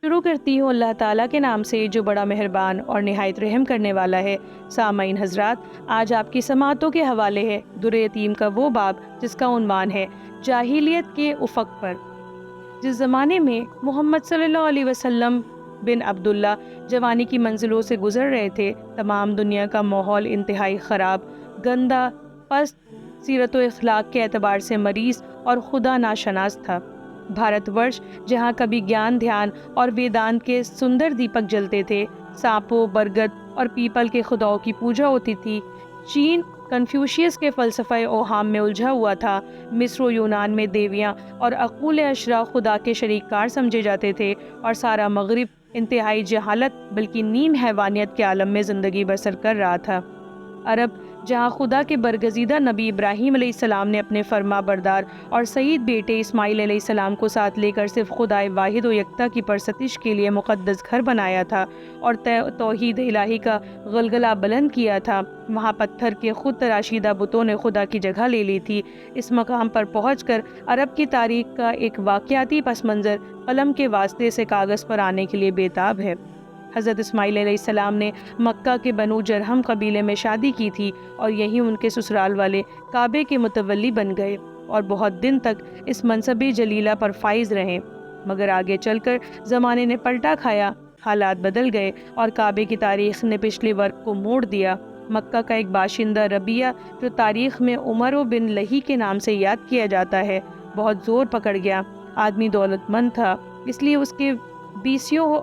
شروع کرتی ہوں اللہ تعالیٰ کے نام سے جو بڑا مہربان اور نہایت رحم کرنے والا ہے۔ سامعین حضرات، آج آپ کی سماعتوں کے حوالے ہے در یتیم کا وہ باب جس کا عنوان ہے جاہلیت کے افق پر۔ جس زمانے میں محمد صلی اللہ علیہ وسلم بن عبداللہ جوانی کی منزلوں سے گزر رہے تھے، تمام دنیا کا ماحول انتہائی خراب، گندا، پست، سیرت و اخلاق کے اعتبار سے مریض اور خدا ناشناس تھا۔ بھارت ورش جہاں کبھی گیان دھیان اور ویدانت کے سندر دیپک جلتے تھے، سانپوں، برگد اور پیپل کے خداؤں کی پوجا ہوتی تھی، چین کنفیوشیس کے فلسفہ اوہام میں الجھا ہوا تھا، مصر و یونان میں دیویاں اور عقول اشرا خدا کے شریک کار سمجھے جاتے تھے، اور سارا مغرب انتہائی جہالت بلکہ نیم حیوانیت کے عالم میں زندگی بسر کر رہا تھا۔ عرب جہاں خدا کے برگزیدہ نبی ابراہیم علیہ السلام نے اپنے فرما بردار اور سعید بیٹے اسماعیل علیہ السلام کو ساتھ لے کر صرف خدائے واحد و یکتا کی پرستش کے لیے مقدس گھر بنایا تھا اور توحید الہی کا غلغلہ بلند کیا تھا، وہاں پتھر کے خود تراشیدہ بتوں نے خدا کی جگہ لے لی تھی۔ اس مقام پر پہنچ کر عرب کی تاریخ کا ایک واقعاتی پس منظر قلم کے واسطے سے کاغذ پر آنے کے لیے بےتاب ہے۔ حضرت اسماعیل علیہ السلام نے مکہ کے بنو جرہم قبیلے میں شادی کی تھی اور یہی ان کے سسرال والے کعبے کے متولی بن گئے اور بہت دن تک اس منصب جلیلہ پر فائز رہے، مگر آگے چل کر زمانے نے پلٹا کھایا، حالات بدل گئے اور کعبے کی تاریخ نے پچھلے ورق کو موڑ دیا۔ مکہ کا ایک باشندہ ربیہ جو تاریخ میں عمر بن لہی کے نام سے یاد کیا جاتا ہے، بہت زور پکڑ گیا۔ آدمی دولت مند تھا، اس لیے اس کے بیسیوں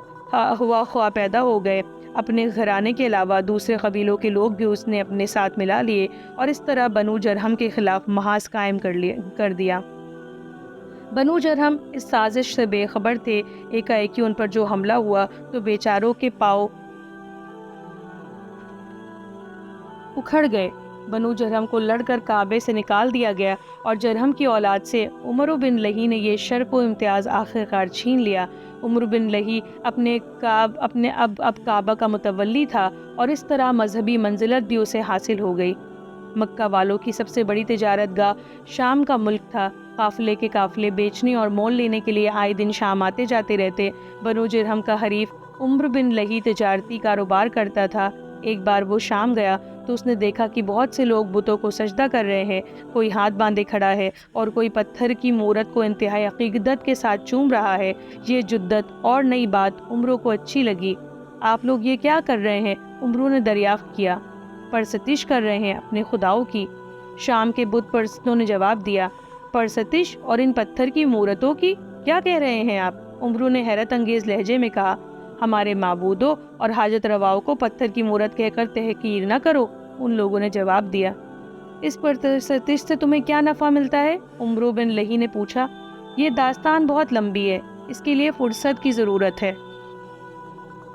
ہوا خواہ پیدا ہو گئے۔ اپنے گھرانے کے علاوہ دوسرے قبیلوں کے لوگ بھی اس نے اپنے ساتھ ملا لیے اور اس طرح بنو جرہم کے خلاف محاذ قائم کر دیا۔ بنو جرہم اس سازش سے بے خبر تھے، ایک ان پر جو حملہ ہوا تو بیچاروں کے پاؤں اکھڑ گئے۔ بنو جرہم کو لڑ کر کعبے سے نکال دیا گیا اور جرہم کی اولاد سے عمر بن لہی نے یہ شرف و امتیاز آخرکار چھین لیا۔ عمر بن لہی اپنے اب کعبہ کا متولی تھا اور اس طرح مذہبی منزلت بھی اسے حاصل ہو گئی۔ مکہ والوں کی سب سے بڑی تجارت گاہ شام کا ملک تھا، قافلے کے قافلے بیچنے اور مول لینے کے لیے آئے دن شام آتے جاتے رہتے۔ بنو جرہم کا حریف عمر بن لہی تجارتی کاروبار کرتا تھا۔ ایک بار وہ شام گیا تو اس نے دیکھا کہ بہت سے لوگ بتوں کو سجدہ کر رہے ہیں، کوئی ہاتھ باندھے کھڑا ہے اور کوئی پتھر کی مورت کو انتہائی عقیدت کے ساتھ چوم رہا ہے۔ یہ جدت اور نئی بات عمروں کو اچھی لگی۔ آپ لوگ یہ کیا کر رہے ہیں؟ عمروں نے دریافت کیا۔ پرستش کر رہے ہیں اپنے خداؤں کی، شام کے بت پرستوں نے جواب دیا۔ پرستش اور ان پتھر کی مورتوں کی؟ کیا کہہ رہے ہیں آپ؟ عمروں نے حیرت انگیز لہجے میں کہا۔ ہمارے معبودوں اور حاجت رواؤں کو پتھر کی مورت کہہ کر تحقیر نہ کرو، ان لوگوں نے جواب دیا۔ اس پرستش سے تمہیں کیا نفع ملتا ہے؟ عمرو بن لہی نے پوچھا۔ یہ داستان بہت لمبی ہے، اس کے لیے فرصت کی ضرورت ہے۔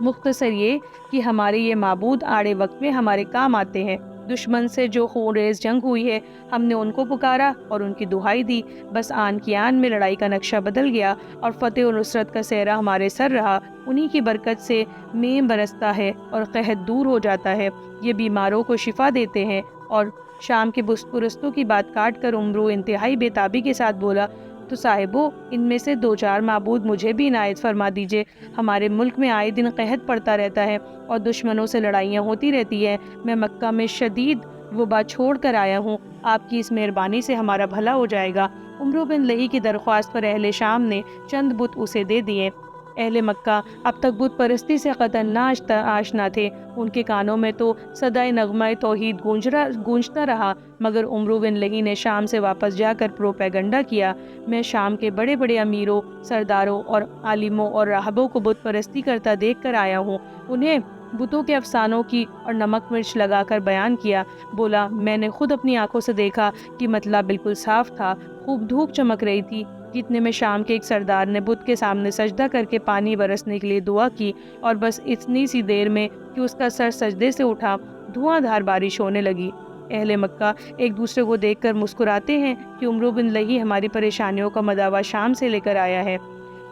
مختصر یہ کہ ہمارے یہ معبود آڑے وقت میں ہمارے کام آتے ہیں۔ دشمن سے جو خونریز جنگ ہوئی ہے، ہم نے ان کو پکارا اور ان کی دہائی دی، بس آن کی آن میں لڑائی کا نقشہ بدل گیا اور فتح و نصرت کا سہرا ہمارے سر رہا۔ انہی کی برکت سے مے برستا ہے اور قحط دور ہو جاتا ہے، یہ بیماروں کو شفا دیتے ہیں۔ اور شام کے بت پرستوں کی بات کاٹ کر عمرو انتہائی بےتابی کے ساتھ بولا، تو صاحبو، ان میں سے دو چار معبود مجھے بھی عنایت فرما دیجئے۔ ہمارے ملک میں آئے دن قحط پڑتا رہتا ہے اور دشمنوں سے لڑائیاں ہوتی رہتی ہیں۔ میں مکہ میں شدید وبا چھوڑ کر آیا ہوں، آپ کی اس مہربانی سے ہمارا بھلا ہو جائے گا۔ عمرو بن لہی کی درخواست پر اہل شام نے چند بت اسے دے دیے۔ اہل مکہ اب تک بت پرستی سے قطعاً نہ آشنا تھے، ان کے کانوں میں تو صدائے نغمہ توحید گونجتا رہا، مگر عمرو بن لہی نے شام سے واپس جا کر پروپیگنڈا کیا۔ میں شام کے بڑے بڑے امیروں، سرداروں اور عالموں اور راہبوں کو بت پرستی کرتا دیکھ کر آیا ہوں۔ انہیں بتوں کے افسانوں کی اور نمک مرچ لگا کر بیان کیا۔ بولا، میں نے خود اپنی آنکھوں سے دیکھا کہ مطلع بالکل صاف تھا، خوب دھوپ چمک رہی تھی۔ جتنے میں شام کے ایک سردار نے بت کے سامنے سجدہ کر کے پانی برسنے کے لیے دعا کی اور بس اتنی سی دیر میں کہ اس کا سر سجدے سے اٹھا، دھواں دھار بارش ہونے لگی۔ اہل مکہ ایک دوسرے کو دیکھ کر مسکراتے ہیں کہ عمرو بن لہی ہماری پریشانیوں کا مداوا شام سے لے کر آیا ہے۔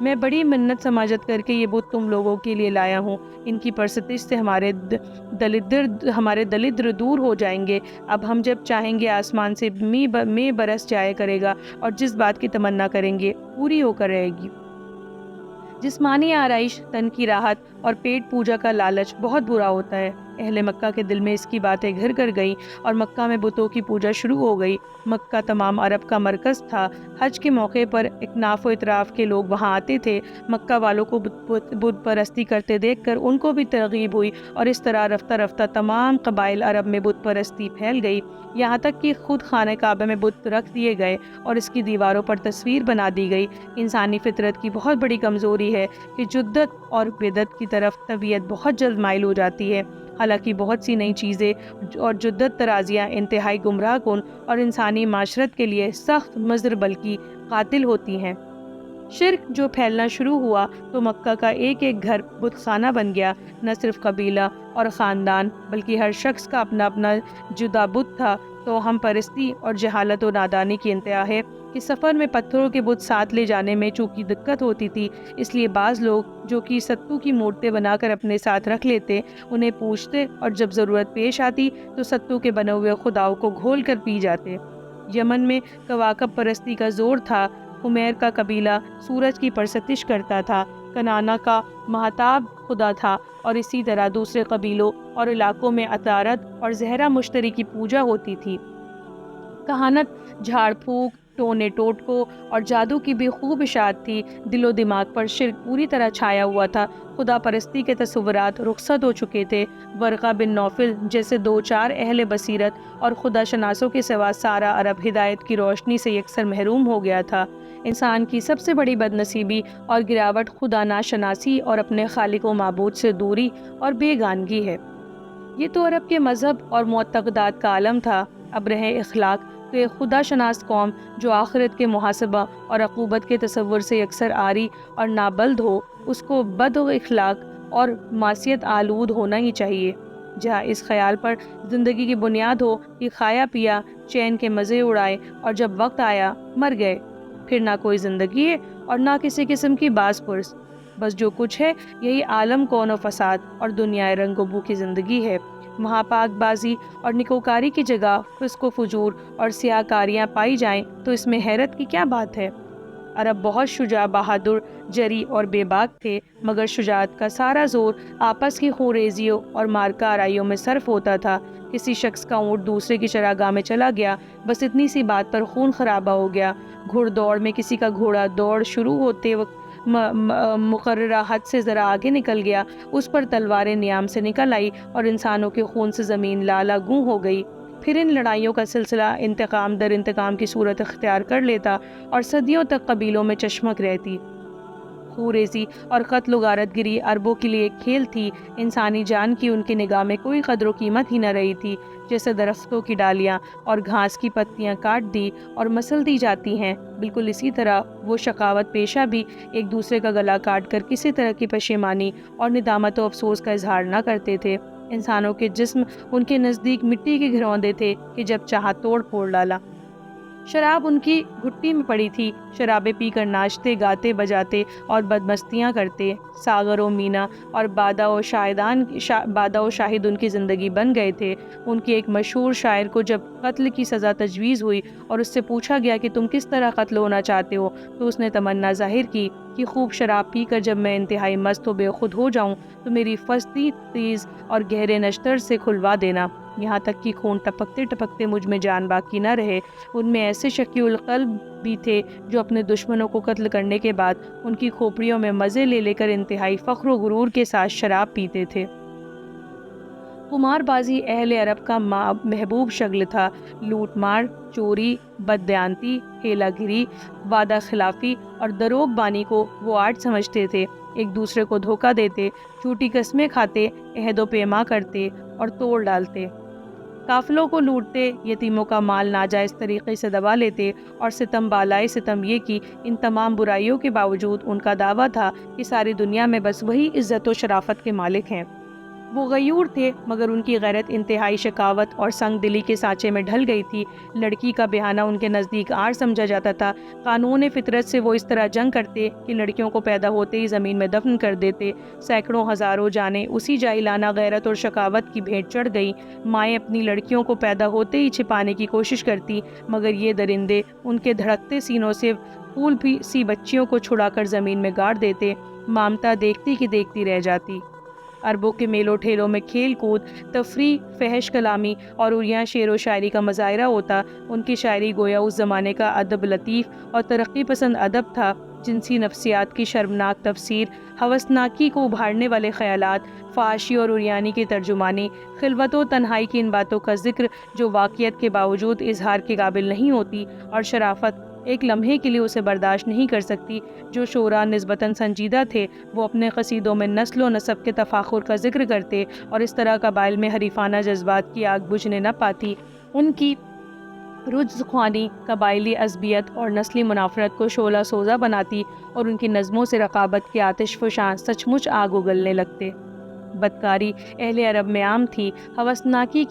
میں بڑی منت سماجت کر کے یہ بت تم لوگوں کے لیے لایا ہوں، ان کی پرستش سے ہمارے دلدر دور ہو جائیں گے۔ اب ہم جب چاہیں گے آسمان سے می برس جایا کرے گا اور جس بات کی تمنا کریں گے پوری ہو کر رہے گی۔ جسمانی آرائش، تن کی راحت اور پیٹ پوجا کا لالچ بہت برا ہوتا ہے۔ اہل مکہ کے دل میں اس کی باتیں گھر کر گئیں اور مکہ میں بتوں کی پوجا شروع ہو گئی۔ مکہ تمام عرب کا مرکز تھا۔ حج کے موقع پر اکناف و اطراف کے لوگ وہاں آتے تھے۔ مکہ والوں کو بت پرستی کرتے دیکھ کر ان کو بھی ترغیب ہوئی اور اس طرح رفتہ رفتہ تمام قبائل عرب میں بت پرستی پھیل گئی، یہاں تک کہ خود خانہ کعبہ میں بت رکھ دیے گئے اور اس کی دیواروں پر تصویر بنا دی گئی۔ انسانی فطرت کی بہت بڑی کمزوری ہے کہ جدت اور بدعت کی طرف طبیعت بہت جلد مائل ہو جاتی ہے۔ حالانکہ بہت سی نئی چیزیں اور جدت ترازیاں انتہائی گمراہ کن اور انسانی معاشرت کے لیے سخت مضر بلکہ قاتل ہوتی ہیں۔ شرک جو پھیلنا شروع ہوا تو مکہ کا ایک ایک گھر بت خانہ بن گیا۔ نہ صرف قبیلہ اور خاندان بلکہ ہر شخص کا اپنا اپنا جدا بت تھا۔ تو ہم پرستی اور جہالت و نادانی کی انتہا ہے کہ سفر میں پتھروں کے بت ساتھ لے جانے میں چونکہ دقت ہوتی تھی، اس لیے بعض لوگ جو کہ ستو کی مورتیں بنا کر اپنے ساتھ رکھ لیتے انہیں پوچھتے اور جب ضرورت پیش آتی تو ستو کے بنے ہوئے خداؤں کو گھول کر پی جاتے۔ یمن میں کواکب پرستی کا زور تھا۔ حمیر کا قبیلہ سورج کی پرستش کرتا تھا، کنانا کا مہتاب خدا تھا اور اسی طرح دوسرے قبیلوں اور علاقوں میں عطارد اور زہرہ مشتری کی پوجا ہوتی تھی۔ کہانت، جھاڑ پھونک، ٹونے ٹوٹکوں اور جادو کی بھی خوب اشاعت تھی۔ دل و دماغ پر شرک پوری طرح چھایا ہوا تھا۔ خدا پرستی کے تصورات رخصت ہو چکے تھے۔ ورقہ بن نوفل جیسے دو چار اہل بصیرت اور خدا شناسوں کے سوا سارا عرب ہدایت کی روشنی سے یکسر محروم ہو گیا تھا۔ انسان کی سب سے بڑی بد نصیبی اور گراوٹ خدا ناشناسی اور اپنے خالق و معبود سے دوری اور بیگانگی ہے۔ یہ تو عرب کے مذہب اور معتقدات کا عالم تھا۔ اب رہے اخلاق تو ایک خدا شناس قوم جو آخرت کے محاسبہ اور عقوبت کے تصور سے یکسر عاری اور نابلد ہو، اس کو بد و اخلاق اور معصیت آلود ہونا ہی چاہیے۔ جہاں اس خیال پر زندگی کی بنیاد ہو کہ کھایا پیا، چین کے مزے اڑائے اور جب وقت آیا مر گئے، پھر نہ کوئی زندگی ہے اور نہ کسی قسم کی باز پرس، بس جو کچھ ہے یہی عالم کون و فساد اور دنیا رنگ و بو کی زندگی ہے۔ وہاں پاک بازی اور نکوکاری کی جگہ فسق و فجور اور سیاہ کاریاں پائی جائیں تو اس میں حیرت کی کیا بات ہے؟ عرب بہت شجاع، بہادر، جری اور بے باک تھے، مگر شجاعت کا سارا زور آپس کی خونریزیوں اور مارکہ آرائیوں میں صرف ہوتا تھا۔ کسی شخص کا اونٹ دوسرے کی چراگاہ میں چلا گیا، بس اتنی سی بات پر خون خرابہ ہو گیا۔ گھڑ دوڑ میں کسی کا گھوڑا دوڑ شروع ہوتے وقت مقررہ حد سے ذرا آگے نکل گیا، اس پر تلواریں نیام سے نکل آئی اور انسانوں کے خون سے زمین لالا گوں ہو گئی۔ پھر ان لڑائیوں کا سلسلہ انتقام در انتقام کی صورت اختیار کر لیتا اور صدیوں تک قبیلوں میں چشمک رہتی۔ خوریزی اور قتل و غارت گری عربوں کے لیے ایک کھیل تھی۔ انسانی جان کی ان کی نگاہ میں کوئی قدر و قیمت ہی نہ رہی تھی۔ جیسے درختوں کی ڈالیاں اور گھاس کی پتیاں کاٹ دی اور مسل دی جاتی ہیں، بالکل اسی طرح وہ شقاوت پیشہ بھی ایک دوسرے کا گلا کاٹ کر کسی طرح کی پشیمانی اور ندامت و افسوس کا اظہار نہ کرتے تھے۔ انسانوں کے جسم ان کے نزدیک مٹی کے گھروندے تھے کہ جب چاہا توڑ پھوڑ ڈالا۔ شراب ان کی گھٹی میں پڑی تھی، شرابیں پی کر ناچتے گاتے بجاتے اور بدمستیاں کرتے۔ ساغر و مینا اور بادہ و شاہد ان کی زندگی بن گئے تھے۔ ان کے ایک مشہور شاعر کو جب قتل کی سزا تجویز ہوئی اور اس سے پوچھا گیا کہ تم کس طرح قتل ہونا چاہتے ہو، تو اس نے تمنا ظاہر کی کہ خوب شراب پی کر جب میں انتہائی مست و بے خود ہو جاؤں تو میری فستی تیز اور گہرے نشتر سے کھلوا دینا، یہاں تک کہ خون ٹپکتے ٹپکتے مجھ میں جان باقی نہ رہے۔ ان میں ایسے شقی القلب بھی تھے جو اپنے دشمنوں کو قتل کرنے کے بعد ان کی کھوپڑیوں میں مزے لے لے کر انتہائی فخر و غرور کے ساتھ شراب پیتے تھے۔ قمار بازی اہل عرب کا محبوب شغل تھا۔ لوٹ مار، چوری، بددیانتی، ہیلا گیری، وعدہ خلافی اور دروغ بانی کو وہ آرٹ سمجھتے تھے۔ ایک دوسرے کو دھوکہ دیتے، جھوٹی قسمیں کھاتے، عہد و پیما کرتے اور توڑ ڈالتے، قافلوں کو لوٹتے، یتیموں کا مال ناجائز طریقے سے دبا لیتے اور ستم بالائے ستم یہ کہ ان تمام برائیوں کے باوجود ان کا دعویٰ تھا کہ ساری دنیا میں بس وہی عزت و شرافت کے مالک ہیں۔ وہ غیور تھے مگر ان کی غیرت انتہائی شکاوت اور سنگ دلی کے سانچے میں ڈھل گئی تھی۔ لڑکی کا بہانہ ان کے نزدیک عار سمجھا جاتا تھا۔ قانون فطرت سے وہ اس طرح جنگ کرتے کہ لڑکیوں کو پیدا ہوتے ہی زمین میں دفن کر دیتے۔ سینکڑوں ہزاروں جانیں اسی جاہلانہ غیرت اور شکاوت کی بھیٹ چڑھ گئیں۔ مائیں اپنی لڑکیوں کو پیدا ہوتے ہی چھپانے کی کوشش کرتی، مگر یہ درندے ان کے دھڑکتے سینوں سے پھول سی بچیوں کو چھڑا کر زمین میں گاڑ دیتے۔ مامتا دیکھتی کی دیکھتی رہ جاتی۔ عربوں کے میلوں ٹھیلوں میں کھیل کود، تفریح، فحش کلامی اور عریاں شعر و شاعری کا مظاہرہ ہوتا۔ ان کی شاعری گویا اس زمانے کا ادب لطیف اور ترقی پسند ادب تھا۔ جنسی نفسیات کی شرمناک تفسیر، ہوسناکی کو ابھارنے والے خیالات، فحاشی اور عریانی کی ترجمانی، خلوت و تنہائی کی ان باتوں کا ذکر جو واقعیت کے باوجود اظہار کے قابل نہیں ہوتی، اور شرافت ایک لمحے کے لیے اسے برداشت نہیں کر سکتی۔ جو شعراء نسبتاً سنجیدہ تھے وہ اپنے قصیدوں میں نسل و نسب کے تفاخر کا ذکر کرتے، اور اس طرح قبائل میں حریفانہ جذبات کی آگ بجھنے نہ پاتی۔ ان کی رجز خوانی قبائلی عصبیت اور نسلی منافرت کو شعلہ سوزا بناتی، اور ان کی نظموں سے رقابت کے آتش فشاں سچ مچ آگ اگلنے لگتے۔ بدکاری اہل عرب میں عام تھی۔ ہوسناکی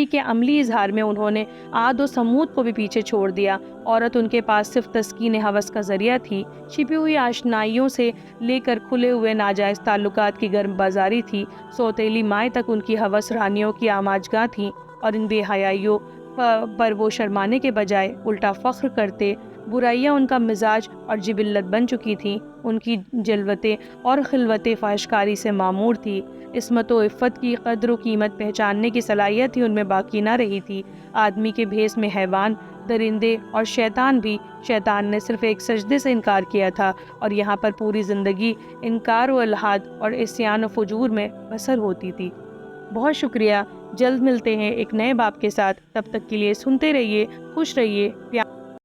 کے عملی اظہار میں انہوں نے عاد و سمود کو بھی پیچھے چھوڑ دیا۔ عورت ان کے پاس صرف تسکین ہوس کا ذریعہ تھی، چھپی ہوئی آشنائیوں سے لے کر کھلے ہوئے ناجائز تعلقات کی گرم بازاری تھی۔ سوتیلی مائیں تک ان کی ہوس رانیوں کی آماجگاہ تھیں، اور ان بے حیائیوں پر وہ شرمانے کے بجائے الٹا فخر کرتے۔ برائیاں ان کا مزاج اور جبلت بن چکی تھیں۔ ان کی جلوتیں اور خلوتیں فحشکاری سے معمور تھی۔ عصمت و عفت کی قدر و قیمت پہچاننے کی صلاحیت ہی ان میں باقی نہ رہی تھی۔ آدمی کے بھیس میں حیوان، درندے اور شیطان بھی۔ شیطان نے صرف ایک سجدے سے انکار کیا تھا، اور یہاں پر پوری زندگی انکار و الحاد اور عصیان و فجور میں بسر ہوتی تھی۔ بہت شکریہ، جلد ملتے ہیں ایک نئے باب کے ساتھ۔ تب تک کے لیے سنتے رہیے، خوش رہیے، پیار